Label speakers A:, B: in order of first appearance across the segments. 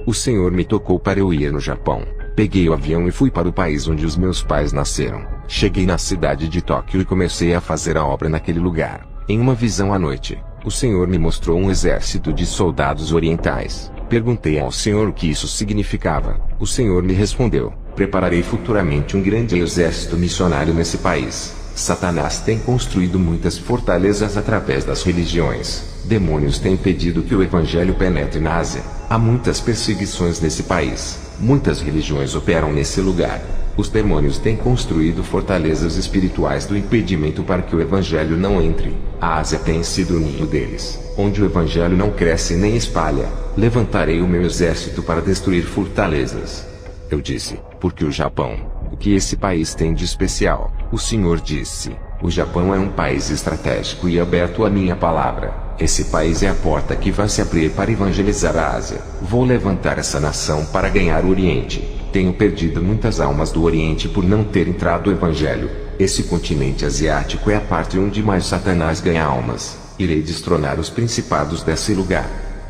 A: O Senhor me tocou para eu ir no Japão. Peguei o avião e fui para o país onde os meus pais nasceram. Cheguei na cidade de Tóquio e comecei a fazer a obra naquele lugar. Em uma visão à noite, o Senhor me mostrou um exército de soldados orientais. Perguntei ao Senhor o que isso significava. O Senhor me respondeu: prepararei futuramente um grande exército missionário nesse país. Satanás tem construído muitas fortalezas através das religiões. Demônios têm impedido que o evangelho penetre na Ásia. Há muitas perseguições nesse país. Muitas religiões operam nesse lugar. Os demônios têm construído fortalezas espirituais do impedimento para que o evangelho não entre. A Ásia tem sido o ninho deles, onde o evangelho não cresce nem espalha. Levantarei o meu exército para destruir fortalezas. Eu disse: porque o Japão? O que esse país tem de especial? O Senhor disse: o Japão é um país estratégico e aberto à minha palavra. Esse país é a porta que vai se abrir para evangelizar a Ásia. Vou levantar essa nação para ganhar o Oriente. Tenho perdido muitas almas do Oriente por não ter entrado o Evangelho. Esse continente asiático é a parte onde mais Satanás ganha almas. Irei destronar os principados desse lugar.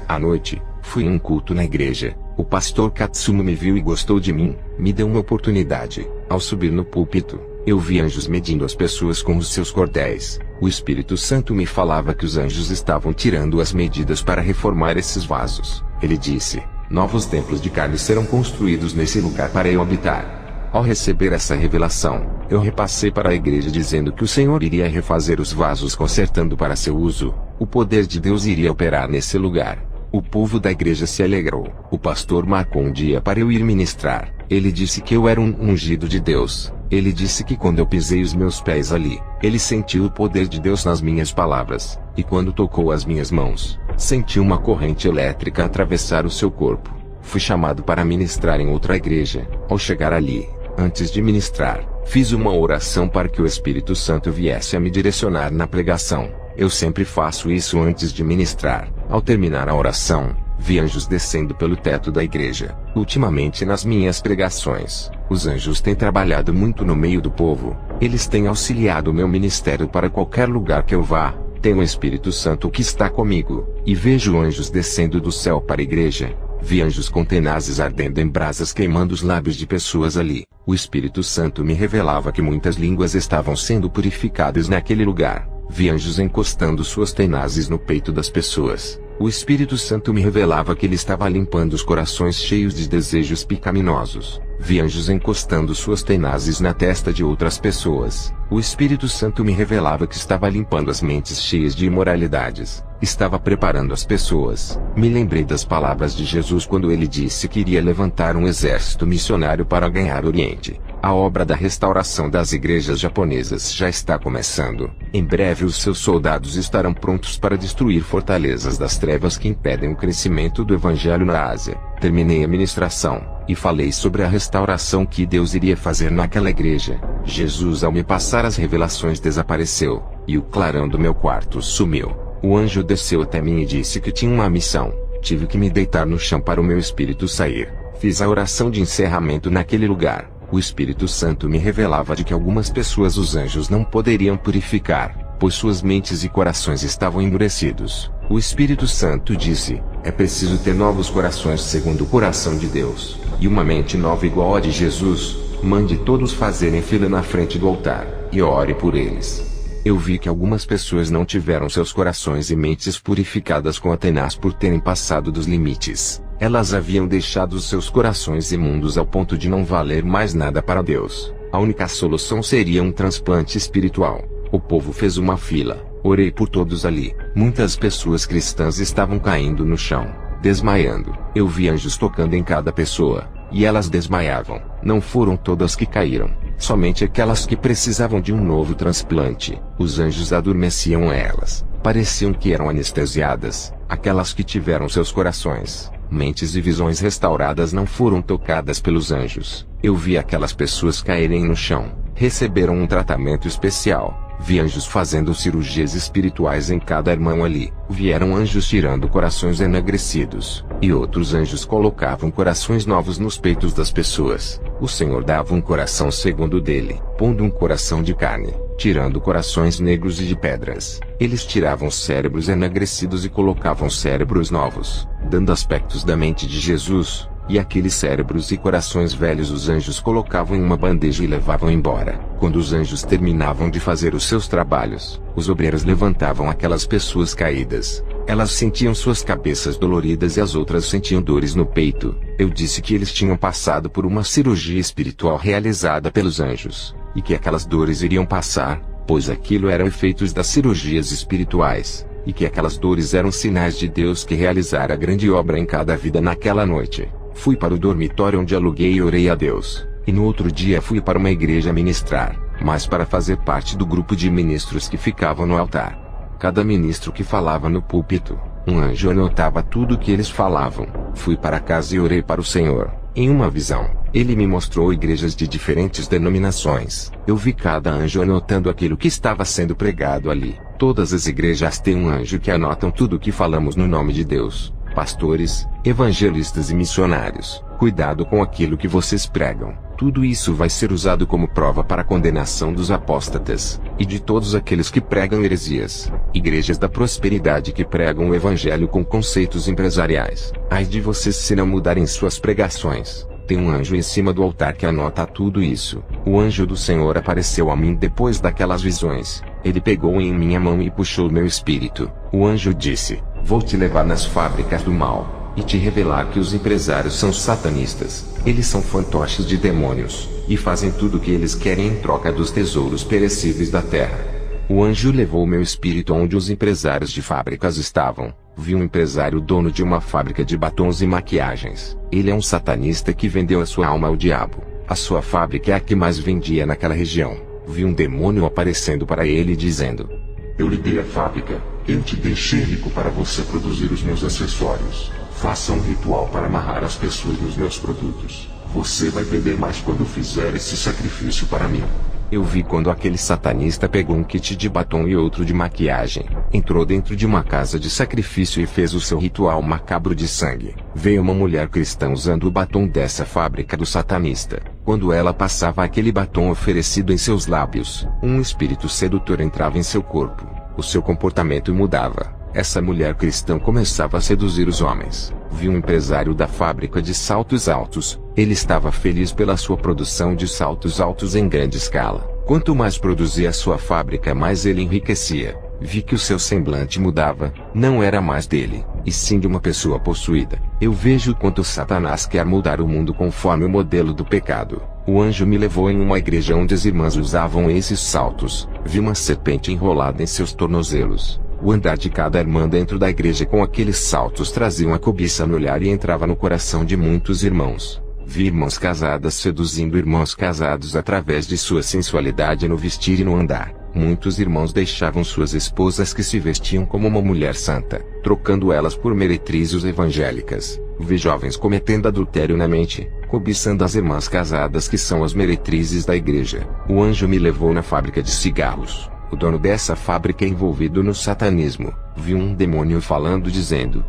A: À noite, fui em um culto na igreja. O pastor Katsumo me viu e gostou de mim. Me deu uma oportunidade. Ao subir no púlpito, eu vi anjos medindo as pessoas com os seus cordéis. O Espírito Santo me falava que os anjos estavam tirando as medidas para reformar esses vasos. Ele disse: novos templos de carne serão construídos nesse lugar para eu habitar. Ao receber essa revelação, eu repassei para a igreja dizendo que o Senhor iria refazer os vasos consertando para seu uso. O poder de Deus iria operar nesse lugar. O povo da igreja se alegrou. O pastor marcou um dia para eu ir ministrar. Ele disse que eu era um ungido de Deus. Ele disse que quando eu pisei os meus pés ali, ele sentiu o poder de Deus nas minhas palavras. E quando tocou as minhas mãos, senti uma corrente elétrica atravessar o seu corpo. Fui chamado para ministrar em outra igreja. Ao chegar ali, antes de ministrar, fiz uma oração para que o Espírito Santo viesse a me direcionar na pregação. Eu sempre faço isso antes de ministrar. Ao terminar a oração, vi anjos descendo pelo teto da igreja. Ultimamente nas minhas pregações, os anjos têm trabalhado muito no meio do povo. Eles têm auxiliado o meu ministério para qualquer lugar que eu vá. Tenho o Espírito Santo que está comigo, e vejo anjos descendo do céu para a igreja. Vi anjos com tenazes ardendo em brasas queimando os lábios de pessoas ali. O Espírito Santo me revelava que muitas línguas estavam sendo purificadas naquele lugar. Vi anjos encostando suas tenazes no peito das pessoas. O Espírito Santo me revelava que ele estava limpando os corações cheios de desejos pecaminosos. Vi anjos encostando suas tenazes na testa de outras pessoas. O Espírito Santo me revelava que estava limpando as mentes cheias de imoralidades. Estava preparando as pessoas. Me lembrei das palavras de Jesus quando ele disse que iria levantar um exército missionário para ganhar o Oriente. A obra da restauração das igrejas japonesas já está começando. Em breve os seus soldados estarão prontos para destruir fortalezas das trevas que impedem o crescimento do Evangelho na Ásia. Terminei a ministração, e falei sobre a restauração que Deus iria fazer naquela igreja. Jesus, ao me passar as revelações, desapareceu, e o clarão do meu quarto sumiu. O anjo desceu até mim e disse que tinha uma missão. Tive que me deitar no chão para o meu espírito sair. Fiz a oração de encerramento naquele lugar. O Espírito Santo me revelava de que algumas pessoas os anjos não poderiam purificar, pois suas mentes e corações estavam endurecidos. O Espírito Santo disse: é preciso ter novos corações segundo o coração de Deus, e uma mente nova igual a de Jesus. Mande todos fazerem fila na frente do altar, e ore por eles. Eu vi que algumas pessoas não tiveram seus corações e mentes purificadas com a tenaz por terem passado dos limites. Elas haviam deixado seus corações imundos ao ponto de não valer mais nada para Deus. A única solução seria um transplante espiritual. O povo fez uma fila. Orei por todos ali. Muitas pessoas cristãs estavam caindo no chão, desmaiando. Eu vi anjos tocando em cada pessoa, e elas desmaiavam. Não foram todas que caíram, somente aquelas que precisavam de um novo transplante. Os anjos adormeciam elas. Pareciam que eram anestesiadas. Aquelas que tiveram seus corações, mentes e visões restauradas não foram tocadas pelos anjos. Eu vi aquelas pessoas caírem no chão. Receberam um tratamento especial. Vi anjos fazendo cirurgias espirituais em cada irmão ali. Vieram anjos tirando corações enegrecidos, e outros anjos colocavam corações novos nos peitos das pessoas. O Senhor dava um coração segundo o dele, pondo um coração de carne. tirando corações negros e de pedras. Eles tiravam cérebros enegrecidos e colocavam cérebros novos, dando aspectos da mente de Jesus. E aqueles cérebros e corações velhos os anjos colocavam em uma bandeja e levavam embora. Quando os anjos terminavam de fazer os seus trabalhos, os obreiros levantavam aquelas pessoas caídas. Elas sentiam suas cabeças doloridas e as outras sentiam dores no peito. Eu disse que eles tinham passado por uma cirurgia espiritual realizada pelos anjos, e que aquelas dores iriam passar, pois aquilo eram efeitos das cirurgias espirituais, e que aquelas dores eram sinais de Deus que realizara a grande obra em cada vida naquela noite. Fui para o dormitório onde aluguei e orei a Deus, e no outro dia fui para uma igreja ministrar, mas para fazer parte do grupo de ministros que ficavam no altar. Cada ministro que falava no púlpito, um anjo anotava tudo o que eles falavam. Fui para casa e orei para o Senhor. Em uma visão, ele me mostrou igrejas de diferentes denominações. Eu vi cada anjo anotando aquilo que estava sendo pregado ali. Todas as igrejas têm um anjo que anotam tudo o que falamos no nome de Deus. Pastores, evangelistas e missionários, cuidado com aquilo que vocês pregam. Tudo isso vai ser usado como prova para a condenação dos apóstatas, e de todos aqueles que pregam heresias. Igrejas da prosperidade que pregam o evangelho com conceitos empresariais. Ai de vocês se não mudarem suas pregações. Tem um anjo em cima do altar que anota tudo isso. O anjo do Senhor apareceu a mim depois daquelas visões. Ele pegou em minha mão e puxou meu espírito. O anjo disse: vou te levar nas fábricas do mal, e te revelar que os empresários são satanistas. Eles são fantoches de demônios, e fazem tudo o que eles querem em troca dos tesouros perecíveis da terra. O anjo levou meu espírito onde os empresários de fábricas estavam. Vi um empresário dono de uma fábrica de batons e maquiagens. Ele é um satanista que vendeu a sua alma ao diabo. A sua fábrica é a que mais vendia naquela região. Vi um demônio aparecendo para ele dizendo: eu lhe dei a fábrica, eu te deixei rico para você produzir os meus acessórios. Faça um ritual para amarrar as pessoas nos meus produtos. Você vai vender mais quando fizer esse sacrifício para mim. Eu vi quando aquele satanista pegou um kit de batom e outro de maquiagem, entrou dentro de uma casa de sacrifício e fez o seu ritual macabro de sangue. Veio uma mulher cristã usando o batom dessa fábrica do satanista. Quando ela passava aquele batom oferecido em seus lábios, um espírito sedutor entrava em seu corpo. O seu comportamento mudava. Essa mulher cristã começava a seduzir os homens. Vi um empresário da fábrica de saltos altos. Ele estava feliz pela sua produção de saltos altos em grande escala. Quanto mais produzia a sua fábrica, mais ele enriquecia. Vi que o seu semblante mudava. Não era mais dele, e sim de uma pessoa possuída. Eu vejo quanto Satanás quer mudar o mundo conforme o modelo do pecado. O anjo me levou em uma igreja onde as irmãs usavam esses saltos. Vi uma serpente enrolada em seus tornozelos. O andar de cada irmã dentro da igreja com aqueles saltos trazia uma cobiça no olhar e entrava no coração de muitos irmãos. Vi irmãs casadas seduzindo irmãos casados através de sua sensualidade no vestir e no andar. Muitos irmãos deixavam suas esposas que se vestiam como uma mulher santa, trocando elas por meretrizes evangélicas. Vi jovens cometendo adultério na mente, cobiçando as irmãs casadas que são as meretrizes da igreja. O anjo me levou na fábrica de cigarros. O dono dessa fábrica é envolvido no satanismo. Vi um demônio falando dizendo: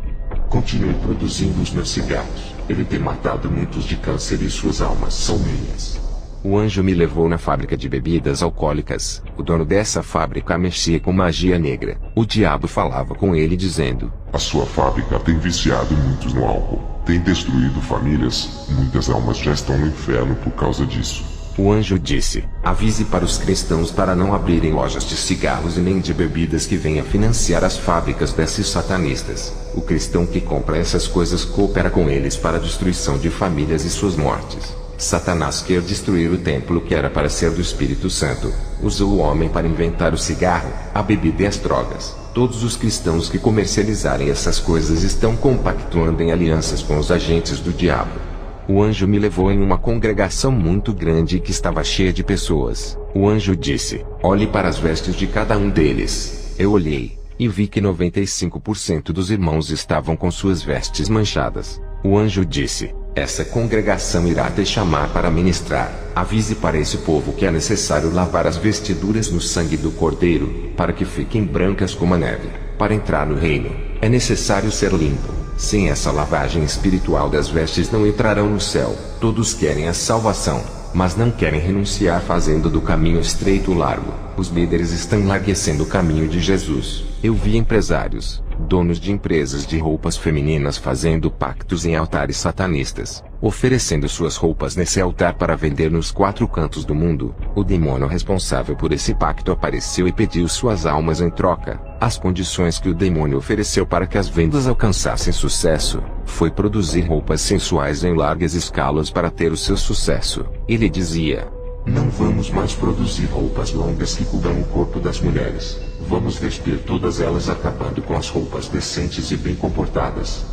A: continue produzindo os meus cigarros. Ele tem matado muitos de câncer e suas almas são minhas. O anjo me levou na fábrica de bebidas alcoólicas. O dono dessa fábrica mexia com magia negra. O diabo falava com ele dizendo:
B: a sua fábrica tem viciado muitos no álcool. Tem destruído famílias. Muitas almas já estão no inferno por causa disso.
A: O anjo disse: avise para os cristãos para não abrirem lojas de cigarros e nem de bebidas que venham financiar as fábricas desses satanistas. O cristão que compra essas coisas coopera com eles para a destruição de famílias e suas mortes. Satanás quer destruir o templo que era para ser do Espírito Santo. Usou o homem para inventar o cigarro, a bebida e as drogas. Todos os cristãos que comercializarem essas coisas estão compactuando em alianças com os agentes do diabo. O anjo me levou em uma congregação muito grande que estava cheia de pessoas. O anjo disse: olhe para as vestes de cada um deles. Eu olhei, e vi que 95% dos irmãos estavam com suas vestes manchadas. O anjo disse: essa congregação irá te chamar para ministrar. Avise para esse povo que é necessário lavar as vestiduras no sangue do Cordeiro, para que fiquem brancas como a neve. Para entrar no reino, é necessário ser limpo. Sem essa lavagem espiritual das vestes não entrarão no céu. Todos querem a salvação, mas não querem renunciar fazendo do caminho estreito largo. Os líderes estão enlarguecendo o caminho de Jesus. Eu vi empresários, donos de empresas de roupas femininas fazendo pactos em altares satanistas, oferecendo suas roupas nesse altar para vender nos 4 cantos do mundo. O demônio responsável por esse pacto apareceu e pediu suas almas em troca. As condições que o demônio ofereceu para que as vendas alcançassem sucesso, foi produzir roupas sensuais em largas escalas para ter o seu sucesso. Ele dizia: não vamos mais produzir roupas longas que cubram o corpo das mulheres. Vamos vestir todas elas, acabando com as roupas decentes e bem comportadas.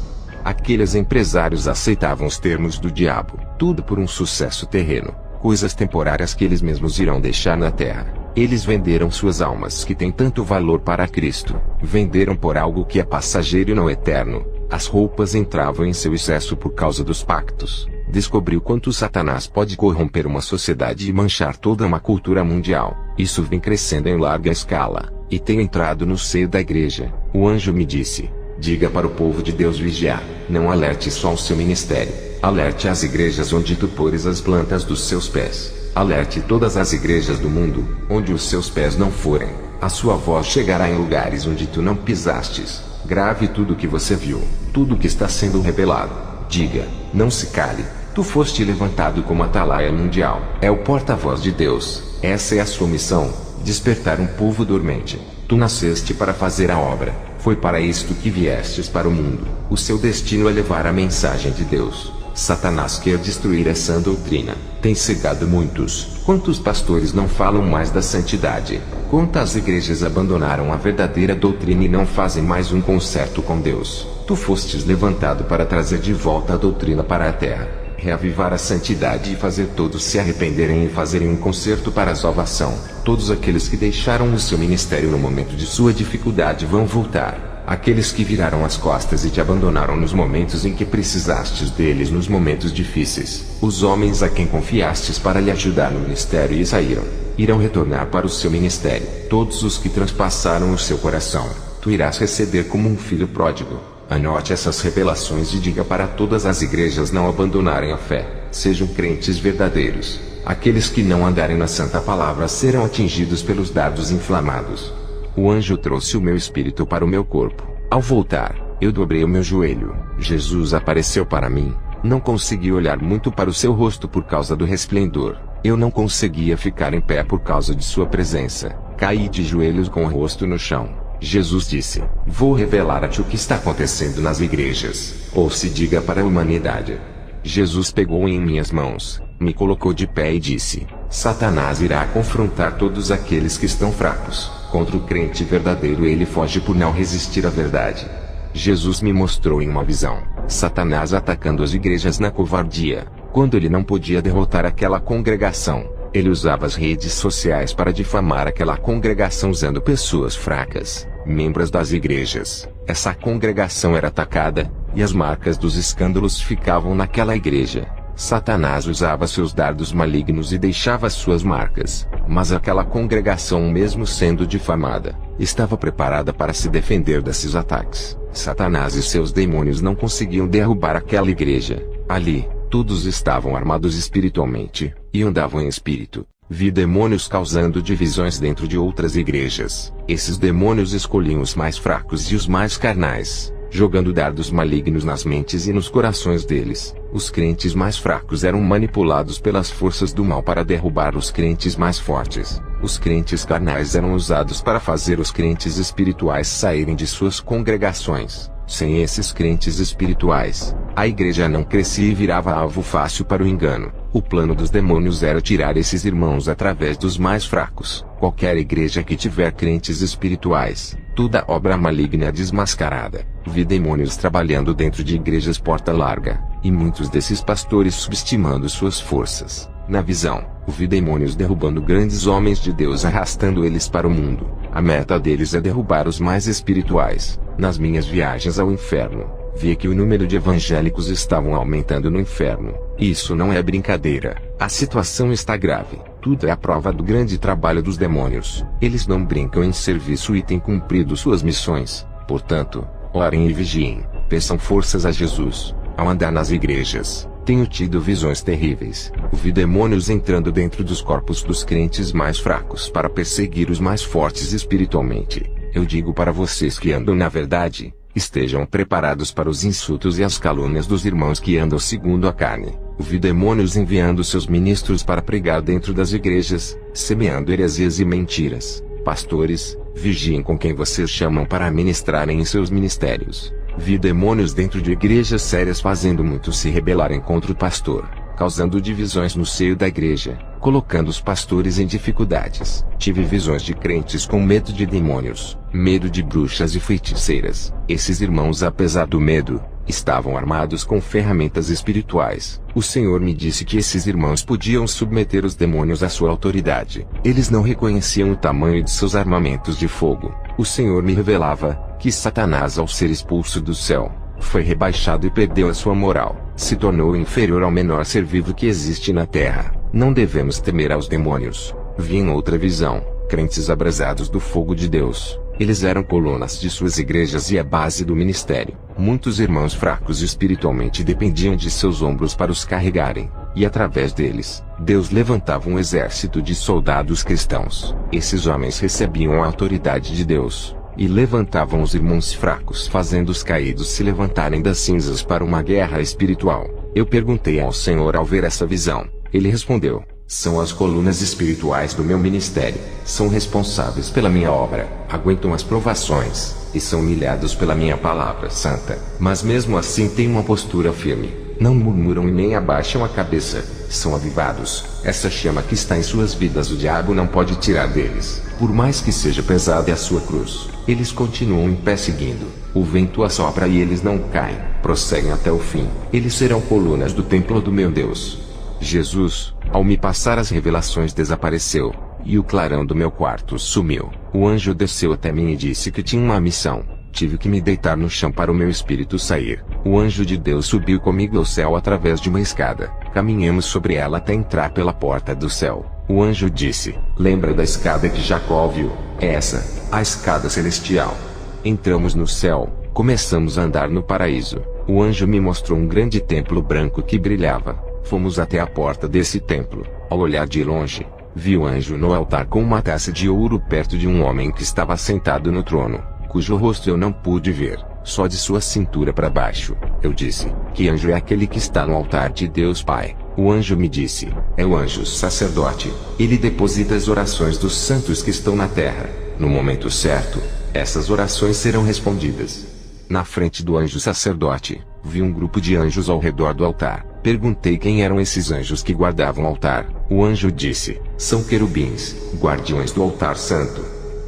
A: Aqueles empresários aceitavam os termos do diabo, tudo por um sucesso terreno, coisas temporárias que eles mesmos irão deixar na terra. Eles venderam suas almas que têm tanto valor para Cristo, venderam por algo que é passageiro e não eterno. As roupas entravam em seu excesso por causa dos pactos. Descobriu quanto Satanás pode corromper uma sociedade e manchar toda uma cultura mundial. Isso vem crescendo em larga escala, e tem entrado no seio da igreja. O anjo me disse: diga para o povo de Deus vigiar, não alerte só o seu ministério, alerte as igrejas onde tu pores as plantas dos seus pés. Alerte todas as igrejas do mundo, onde os seus pés não forem. A sua voz chegará em lugares onde tu não pisastes. Grave tudo o que você viu, tudo o que está sendo revelado. Diga, não se cale. Tu foste levantado como atalaia mundial. É o porta-voz de Deus. Essa é a sua missão, despertar um povo dormente. Tu nasceste para fazer a obra. Foi para isto que viestes para o mundo. O seu destino é levar a mensagem de Deus. Satanás quer destruir essa doutrina. Tem cegado muitos. Quantos pastores não falam mais da santidade? Quantas igrejas abandonaram a verdadeira doutrina e não fazem mais um concerto com Deus? Tu fostes levantado para trazer de volta a doutrina para a terra, reavivar a santidade e fazer todos se arrependerem e fazerem um concerto para a salvação. Todos aqueles que deixaram o seu ministério no momento de sua dificuldade vão voltar. Aqueles que viraram as costas e te abandonaram nos momentos em que precisastes deles nos momentos difíceis. Os homens a quem confiastes para lhe ajudar no ministério e saíram, irão retornar para o seu ministério. Todos os que transpassaram o seu coração, tu irás receber como um filho pródigo. Anote essas revelações e diga para todas as igrejas não abandonarem a fé. Sejam crentes verdadeiros. Aqueles que não andarem na santa palavra serão atingidos pelos dardos inflamados. O anjo trouxe o meu espírito para o meu corpo. Ao voltar, eu dobrei o meu joelho. Jesus apareceu para mim. Não consegui olhar muito para o seu rosto por causa do resplendor. Eu não conseguia ficar em pé por causa de sua presença. Caí de joelhos com o rosto no chão. Jesus disse: vou revelar a ti o que está acontecendo nas igrejas. Ou se diga para a humanidade. Jesus pegou em minhas mãos, me colocou de pé e disse: Satanás irá confrontar todos aqueles que estão fracos. Contra o crente verdadeiro ele foge por não resistir à verdade. Jesus me mostrou em uma visão Satanás atacando as igrejas na covardia. Quando ele não podia derrotar aquela congregação, ele usava as redes sociais para difamar aquela congregação usando pessoas fracas, membros das igrejas. Essa congregação era atacada, e as marcas dos escândalos ficavam naquela igreja. Satanás usava seus dardos malignos e deixava suas marcas, mas aquela congregação, mesmo sendo difamada, estava preparada para se defender desses ataques. Satanás e seus demônios não conseguiam derrubar aquela igreja. Ali, todos estavam armados espiritualmente, e andavam em espírito. Vi demônios causando divisões dentro de outras igrejas. Esses demônios escolhiam os mais fracos e os mais carnais, jogando dardos malignos nas mentes e nos corações deles. Os crentes mais fracos eram manipulados pelas forças do mal para derrubar os crentes mais fortes. Os crentes carnais eram usados para fazer os crentes espirituais saírem de suas congregações. Sem esses crentes espirituais, a igreja não crescia e virava alvo fácil para o engano. O plano dos demônios era tirar esses irmãos através dos mais fracos. Qualquer igreja que tiver crentes espirituais, toda obra maligna é desmascarada. Vi demônios trabalhando dentro de igrejas porta larga, e muitos desses pastores subestimando suas forças. Na visão, vi demônios derrubando grandes homens de Deus, arrastando eles para o mundo. A meta deles é derrubar os mais espirituais. Nas minhas viagens ao inferno, vi que o número de evangélicos estavam aumentando no inferno. Isso não é brincadeira. A situação está grave. Tudo é a prova do grande trabalho dos demônios. Eles não brincam em serviço e têm cumprido suas missões. Portanto, orem e vigiem. Peçam forças a Jesus. Ao andar nas igrejas, Tenho tido visões terríveis. Vi demônios entrando dentro dos corpos dos crentes mais fracos para perseguir os mais fortes espiritualmente. Eu digo para vocês que andam na verdade, estejam preparados para os insultos e as calúnias dos irmãos que andam segundo a carne. Vi demônios enviando seus ministros para pregar dentro das igrejas, semeando heresias e mentiras. Pastores, vigiem com quem vocês chamam para ministrarem em seus ministérios. Vi demônios dentro de igrejas sérias fazendo muitos se rebelarem contra o pastor, causando divisões no seio da igreja, colocando os pastores em dificuldades. Tive visões de crentes com medo de demônios, medo de bruxas e feiticeiras. Esses irmãos, apesar do medo, estavam armados com ferramentas espirituais. O Senhor me disse que esses irmãos podiam submeter os demônios à sua autoridade. Eles não reconheciam o tamanho de seus armamentos de fogo. O Senhor me revelava que Satanás, ao ser expulso do céu, foi rebaixado e perdeu a sua moral. Se tornou inferior ao menor ser vivo que existe na terra. Não devemos temer aos demônios. Vi em outra visão, crentes abrasados do fogo de Deus. Eles eram colunas de suas igrejas e a base do ministério. Muitos irmãos fracos espiritualmente dependiam de seus ombros para os carregarem, e através deles, Deus levantava um exército de soldados cristãos. Esses homens recebiam a autoridade de Deus, e levantavam os irmãos fracos, fazendo os caídos se levantarem das cinzas para uma guerra espiritual. Eu perguntei ao Senhor ao ver essa visão. Ele respondeu: são as colunas espirituais do meu ministério. São responsáveis pela minha obra, aguentam as provações, e são humilhados pela minha palavra santa. Mas mesmo assim têm uma postura firme. Não murmuram e nem abaixam a cabeça. São avivados. Essa chama que está em suas vidas o diabo não pode tirar deles. Por mais que seja pesada a sua cruz, eles continuam em pé seguindo. O vento assopra e eles não caem. Prosseguem até o fim. Eles serão colunas do templo do meu Deus. Jesus, ao me passar as revelações, desapareceu, e o clarão do meu quarto sumiu. O anjo desceu até mim e disse que tinha uma missão. Tive que me deitar no chão para o meu espírito sair. O anjo de Deus subiu comigo ao céu através de uma escada. Caminhamos sobre ela até entrar pela porta do céu. O anjo disse: lembra da escada que Jacó viu? É essa, a escada celestial. Entramos no céu, começamos a andar no paraíso. O anjo me mostrou um grande templo branco que brilhava. Fomos até a porta desse templo. Ao olhar de longe, vi o anjo no altar com uma taça de ouro perto de um homem que estava sentado no trono, cujo rosto eu não pude ver, só de sua cintura para baixo. Eu disse: que anjo é aquele que está no altar de Deus Pai? O anjo me disse: é o anjo sacerdote. Ele deposita as orações dos santos que estão na terra. No momento certo, essas orações serão respondidas. Na frente do anjo sacerdote, vi um grupo de anjos ao redor do altar. Perguntei quem eram esses anjos que guardavam o altar. O anjo disse: são querubins, guardiões do altar santo.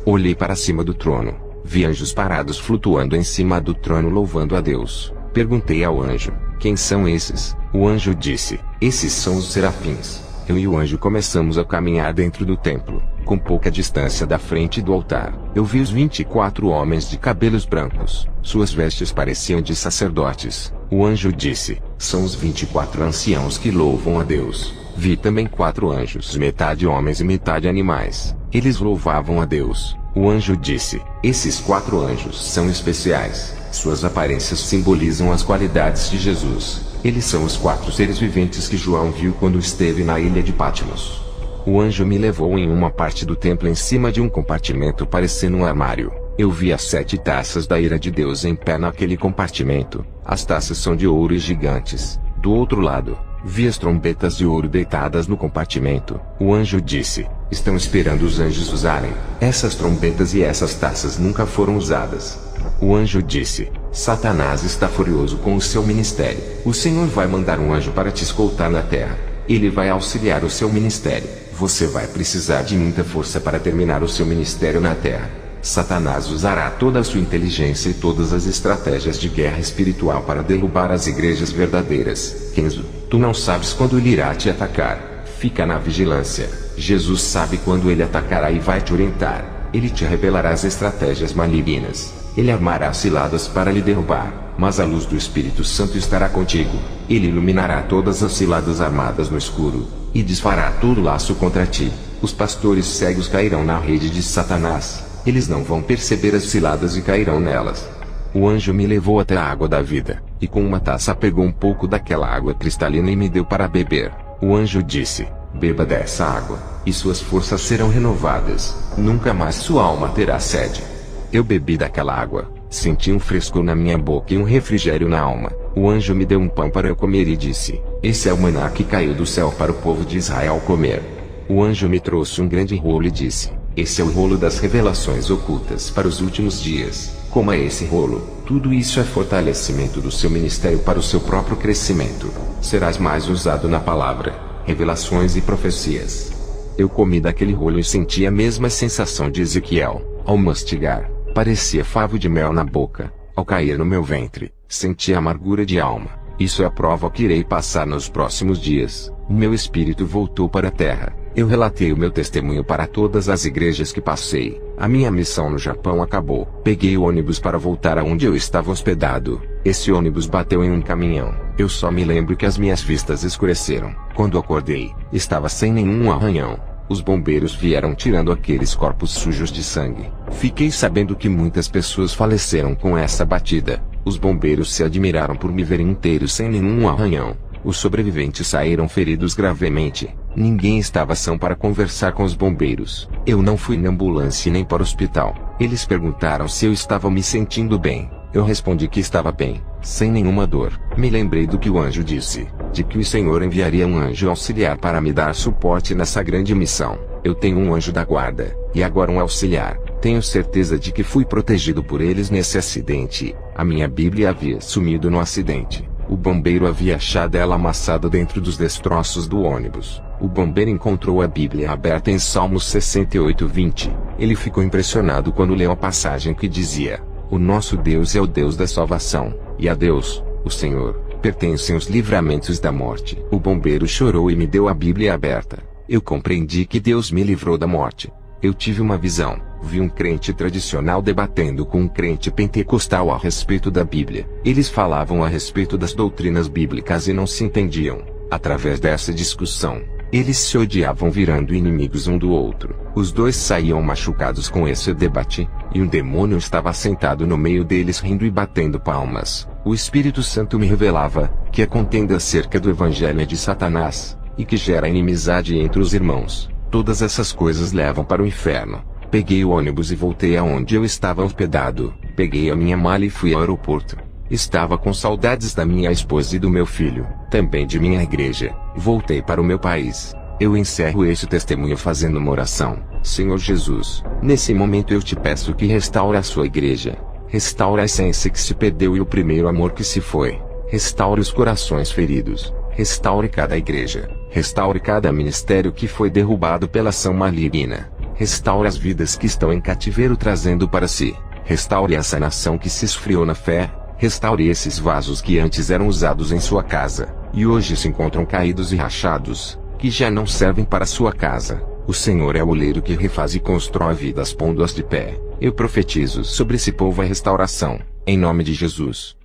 A: Olhei para cima do trono. Vi anjos parados flutuando em cima do trono louvando a Deus. Perguntei ao anjo: quem são esses? O anjo disse: esses são os serafins. Eu e o anjo começamos a caminhar dentro do templo, com pouca distância da frente do altar. Eu vi os 24 homens de cabelos brancos. Suas vestes pareciam de sacerdotes. O anjo disse: são os 24 anciãos que louvam a Deus. Vi também 4 anjos, metade homens e metade animais. Eles louvavam a Deus. O anjo disse: esses 4 anjos são especiais. Suas aparências simbolizam as qualidades de Jesus. Eles são os 4 seres viventes que João viu quando esteve na ilha de Patmos. O anjo me levou em uma parte do templo em cima de um compartimento parecendo um armário. Eu vi as 7 taças da ira de Deus em pé naquele compartimento. As taças são de ouro e gigantes. Do outro lado, vi as trombetas de ouro deitadas no compartimento. O anjo disse: estão esperando os anjos usarem. Essas trombetas e essas taças nunca foram usadas. O anjo disse: Satanás está furioso com o seu ministério. O Senhor vai mandar um anjo para te escoltar na terra. Ele vai auxiliar o seu ministério. Você vai precisar de muita força para terminar o seu ministério na terra. Satanás usará toda a sua inteligência e todas as estratégias de guerra espiritual para derrubar as igrejas verdadeiras. Kenzo, tu não sabes quando ele irá te atacar. Fica na vigilância. Jesus sabe quando ele atacará e vai te orientar. Ele te revelará as estratégias malignas. Ele armará ciladas para lhe derrubar, mas a luz do Espírito Santo estará contigo. Ele iluminará todas as ciladas armadas no escuro, e desfará todo laço contra ti. Os pastores cegos cairão na rede de Satanás. Eles não vão perceber as ciladas e cairão nelas. O anjo me levou até a água da vida. e com uma taça pegou um pouco daquela água cristalina e me deu para beber. O anjo disse: beba dessa água, e suas forças serão renovadas, nunca mais sua alma terá sede. Eu bebi daquela água, senti um frescor na minha boca e um refrigério na alma. O anjo me deu um pão para eu comer e disse: esse é o maná que caiu do céu para o povo de Israel comer. O anjo me trouxe um grande rolo e disse: esse é o rolo das revelações ocultas para os últimos dias. Coma esse rolo. Tudo isso é fortalecimento do seu ministério para o seu próprio crescimento. Serás mais usado na palavra, revelações e profecias. Eu comi daquele rolo e senti a mesma sensação de Ezequiel. Ao mastigar, parecia favo de mel na boca. Ao cair no meu ventre, senti a amargura de alma. Isso é a prova que irei passar nos próximos dias. O meu espírito voltou para a terra. Eu relatei o meu testemunho para todas as igrejas que passei. A minha missão no Japão acabou. Peguei o ônibus para voltar aonde eu estava hospedado. Esse ônibus bateu em um caminhão. Eu só me lembro que as minhas vistas escureceram. Quando acordei, estava sem nenhum arranhão. Os bombeiros vieram tirando aqueles corpos sujos de sangue. Fiquei sabendo que muitas pessoas faleceram com essa batida. Os bombeiros se admiraram por me verem inteiro sem nenhum arranhão. Os sobreviventes saíram feridos gravemente. Ninguém estava são para conversar com os bombeiros. Eu não fui na ambulância nem para o hospital. Eles perguntaram se eu estava me sentindo bem. Eu respondi que estava bem, sem nenhuma dor. Me lembrei do que o anjo disse, de que o Senhor enviaria um anjo auxiliar para me dar suporte nessa grande missão. Eu tenho um anjo da guarda, e agora um auxiliar. Tenho certeza de que fui protegido por eles nesse acidente. A minha Bíblia havia sumido no acidente. O bombeiro havia achado ela amassada dentro dos destroços do ônibus. O bombeiro encontrou a Bíblia aberta em Salmos 68:20. Ele ficou impressionado quando leu a passagem que dizia: o nosso Deus é o Deus da salvação, e a Deus, o Senhor, pertencem os livramentos da morte. O bombeiro chorou e me deu a Bíblia aberta. Eu compreendi que Deus me livrou da morte. Eu tive uma visão. Vi um crente tradicional debatendo com um crente pentecostal a respeito da Bíblia. Eles falavam a respeito das doutrinas bíblicas e não se entendiam. Através dessa discussão, eles se odiavam, virando inimigos um do outro. Os dois saíam machucados com esse debate, e um demônio estava sentado no meio deles rindo e batendo palmas. O Espírito Santo me revelava que a contenda acerca do evangelho é de Satanás, e que gera inimizade entre os irmãos. Todas essas coisas levam para o inferno. Peguei o ônibus e voltei aonde eu estava hospedado. Peguei a minha mala e fui ao aeroporto. Estava com saudades da minha esposa e do meu filho, também de minha igreja. Voltei para o meu país. Eu encerro este testemunho fazendo uma oração. Senhor Jesus, nesse momento eu te peço que restaure a sua igreja. Restaure a essência que se perdeu e o primeiro amor que se foi. Restaure os corações feridos. Restaure cada igreja. Restaure cada ministério que foi derrubado pela ação maligna. Restaure as vidas que estão em cativeiro trazendo para si. Restaure essa nação que se esfriou na fé. Restaure esses vasos que antes eram usados em sua casa, e hoje se encontram caídos e rachados, que já não servem para sua casa. O Senhor é o oleiro que refaz e constrói vidas pondo-as de pé. Eu profetizo sobre esse povo a restauração, em nome de Jesus.